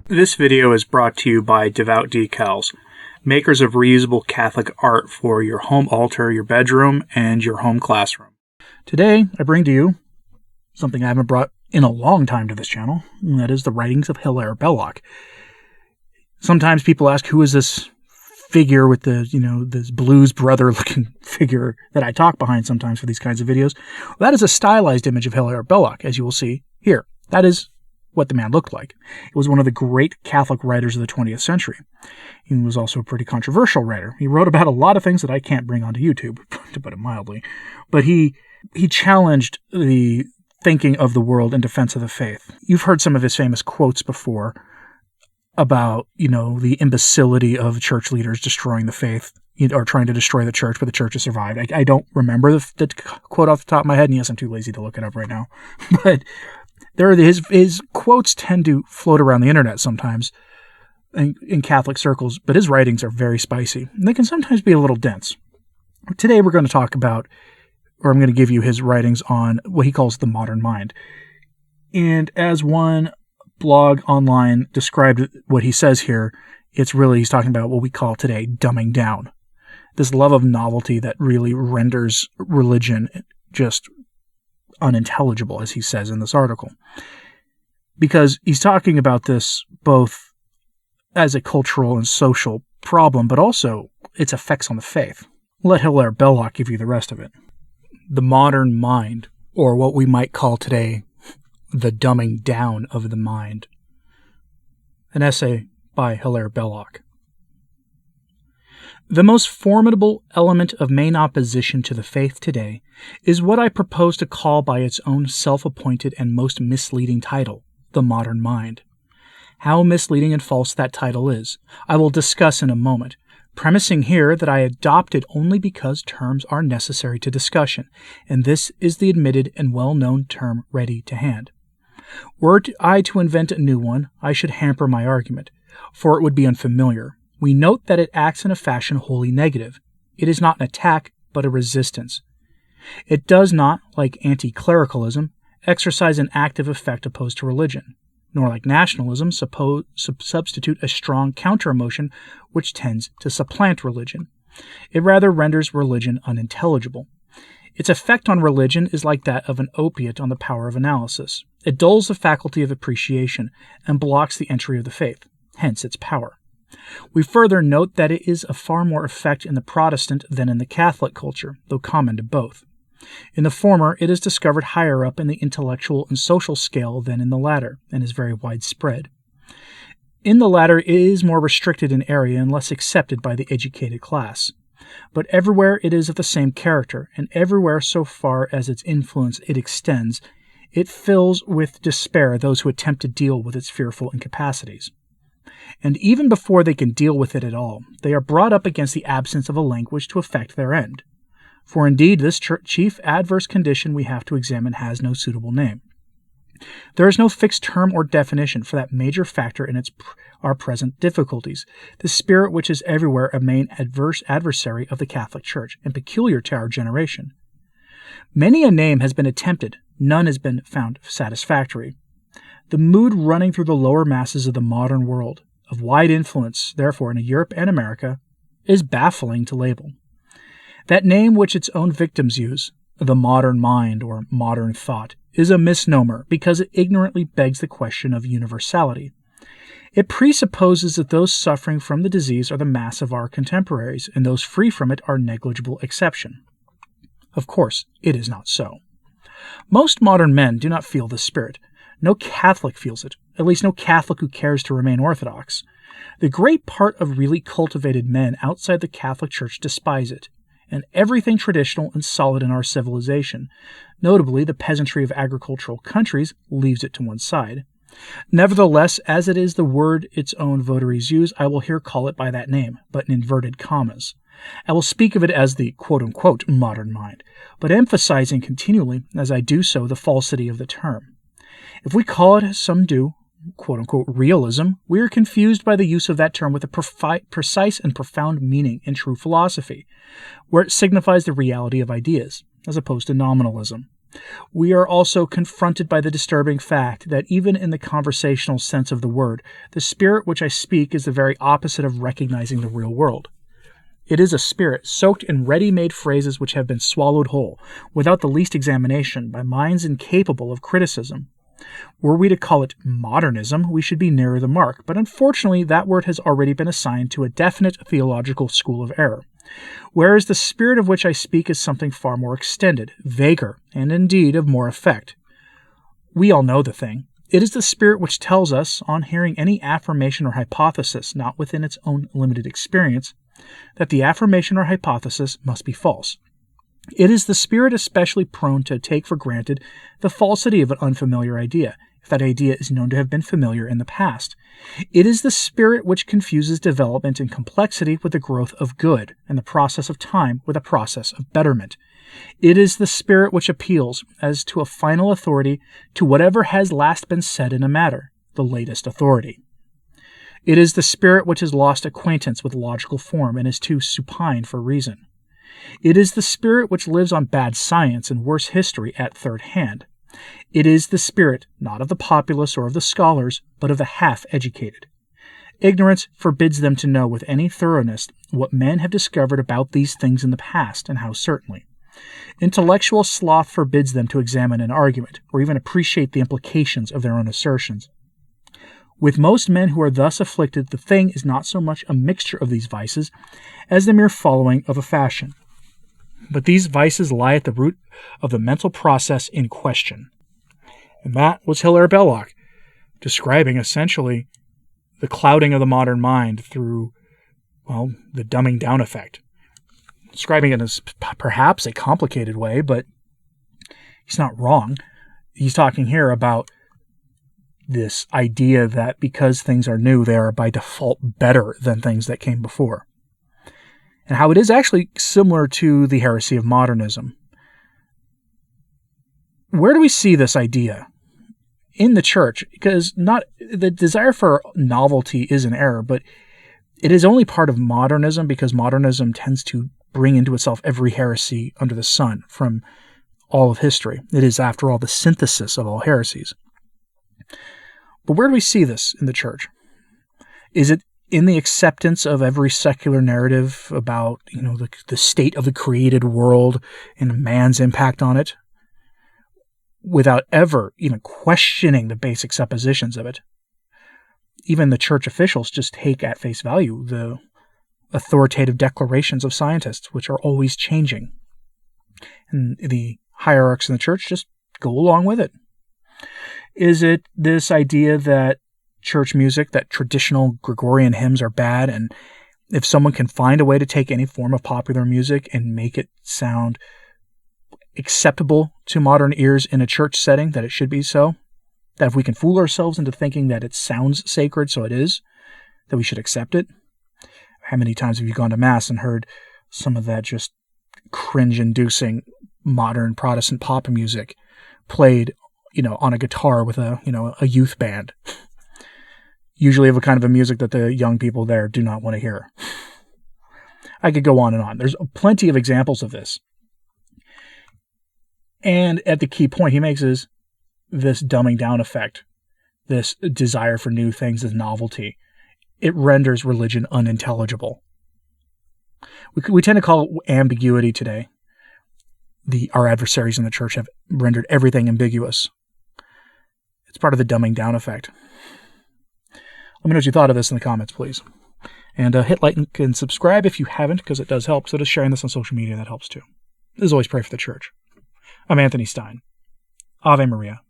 This video is brought to you by Devout Decals, makers of reusable Catholic art for your home altar, your bedroom, and your home classroom. Today, I bring to you something I haven't brought in a long time to this channel, and that is the writings of Hilaire Belloc. Sometimes people ask, who is this figure with the, this blues brother looking figure that I talk behind sometimes for these kinds of videos? Well, that is a stylized image of Hilaire Belloc, as you will see here. That is what the man looked like. He was one of the great Catholic writers of the 20th century. He was also a pretty controversial writer. He wrote about a lot of things that I can't bring onto YouTube, to put it mildly. But he challenged the thinking of the world in defense of the faith. You've heard some of his famous quotes before about, the imbecility of church leaders destroying the faith, or trying to destroy the church, but the church has survived. I don't remember the quote off the top of my head, and yes, I'm too lazy to look it up right now. But his quotes tend to float around the internet sometimes in Catholic circles, but his writings are very spicy, and they can sometimes be a little dense. Today we're going to talk about, or I'm going to give you his writings on what he calls the modern mind. And as one blog online described what he says here, he's talking about what we call today dumbing down. This love of novelty that really renders religion just unintelligible, as he says in this article. Because he's talking about this both as a cultural and social problem, but also its effects on the faith. Let Hilaire Belloc give you the rest of it. The modern mind, or what we might call today the dumbing down of the mind. An essay by Hilaire Belloc. The most formidable element of main opposition to the faith today is what I propose to call by its own self-appointed and most misleading title, the modern mind. How misleading and false that title is, I will discuss in a moment, premising here that I adopt it only because terms are necessary to discussion, and this is the admitted and well-known term ready to hand. Were I to invent a new one, I should hamper my argument, for it would be unfamiliar. We note that it acts in a fashion wholly negative. It is not an attack, but a resistance. It does not, like anti-clericalism, exercise an active effect opposed to religion, nor like nationalism substitute a strong counter-emotion which tends to supplant religion. It rather renders religion unintelligible. Its effect on religion is like that of an opiate on the power of analysis. It dulls the faculty of appreciation and blocks the entry of the faith, hence its power. We further note that it is of far more effect in the Protestant than in the Catholic culture, though common to both. In the former, it is discovered higher up in the intellectual and social scale than in the latter, and is very widespread. In the latter, it is more restricted in area and less accepted by the educated class. But everywhere it is of the same character, and everywhere so far as its influence it extends, it fills with despair those who attempt to deal with its fearful incapacities. And even before they can deal with it at all, they are brought up against the absence of a language to effect their end. For indeed, this chief adverse condition we have to examine has no suitable name. There is no fixed term or definition for that major factor in our present difficulties, the spirit which is everywhere a main adversary of the Catholic Church, and peculiar to our generation. Many a name has been attempted, none has been found satisfactory. The mood running through the lower masses of the modern world, of wide influence, therefore, in Europe and America, is baffling to label. That name which its own victims use, the modern mind or modern thought, is a misnomer because it ignorantly begs the question of universality. It presupposes that those suffering from the disease are the mass of our contemporaries, and those free from it are negligible exception. Of course, it is not so. Most modern men do not feel this spirit. No Catholic feels it, at least no Catholic who cares to remain Orthodox. The great part of really cultivated men outside the Catholic Church despise it, and everything traditional and solid in our civilization, notably the peasantry of agricultural countries, leaves it to one side. Nevertheless, as it is the word its own votaries use, I will here call it by that name, but in inverted commas. I will speak of it as the quote-unquote modern mind, but emphasizing continually, as I do so, the falsity of the term. If we call it, as some do, quote-unquote realism, we are confused by the use of that term with a precise and profound meaning in true philosophy, where it signifies the reality of ideas, as opposed to nominalism, We are also confronted by the disturbing fact that even in the conversational sense of the word, the spirit which I speak is the very opposite of recognizing the real world. It is a spirit soaked in ready-made phrases which have been swallowed whole, without the least examination, by minds incapable of criticism. Were we to call it modernism, we should be nearer the mark, but unfortunately that word has already been assigned to a definite theological school of error. Whereas the spirit of which I speak is something far more extended, vaguer, and indeed of more effect. We all know the thing. It is the spirit which tells us, on hearing any affirmation or hypothesis not within its own limited experience, that the affirmation or hypothesis must be false. It is the spirit especially prone to take for granted the falsity of an unfamiliar idea, if that idea is known to have been familiar in the past. It is the spirit which confuses development and complexity with the growth of good, and the process of time with a process of betterment. It is the spirit which appeals, as to a final authority, to whatever has last been said in a matter, the latest authority. It is the spirit which has lost acquaintance with logical form and is too supine for reason. It is the spirit which lives on bad science and worse history at third hand. It is the spirit, not of the populace or of the scholars, but of the half-educated. Ignorance forbids them to know with any thoroughness what men have discovered about these things in the past, and how certainly. Intellectual sloth forbids them to examine an argument, or even appreciate the implications of their own assertions. With most men who are thus afflicted, the thing is not so much a mixture of these vices as the mere following of a fashion. But these vices lie at the root of the mental process in question. And that was Hilaire Belloc, describing essentially the clouding of the modern mind through, the dumbing down effect. Describing it as perhaps a complicated way, but he's not wrong. He's talking here about this idea that because things are new, they are by default better than things that came before. And how it is actually similar to the heresy of modernism. Where do we see this idea? In the church, because not the desire for novelty is an error, but it is only part of modernism because modernism tends to bring into itself every heresy under the sun from all of history. It is, after all, the synthesis of all heresies. But where do we see this in the church? Is it in the acceptance of every secular narrative about, the state of the created world and man's impact on it, without ever even questioning the basic suppositions of it? Even the church officials just take at face value the authoritative declarations of scientists, which are always changing. And the hierarchs in the church just go along with it. Is it this idea that church music, that traditional Gregorian hymns are bad, and if someone can find a way to take any form of popular music and make it sound acceptable to modern ears in a church setting, that it should be so? That if we can fool ourselves into thinking that it sounds sacred, so it is, that we should accept it? How many times have you gone to Mass and heard some of that just cringe-inducing modern Protestant pop music played, on a guitar with a youth band? Usually of a kind of a music that the young people there do not want to hear. I could go on and on. There's plenty of examples of this. And at the key point he makes is this dumbing down effect, this desire for new things, this novelty. It renders religion unintelligible. We tend to call it ambiguity today. Our adversaries in the church have rendered everything ambiguous. It's part of the dumbing down effect. Let me know what you thought of this in the comments, please. And hit like and subscribe if you haven't, because it does help. So just sharing this on social media, that helps too. As always, pray for the church. I'm Anthony Stine. Ave Maria.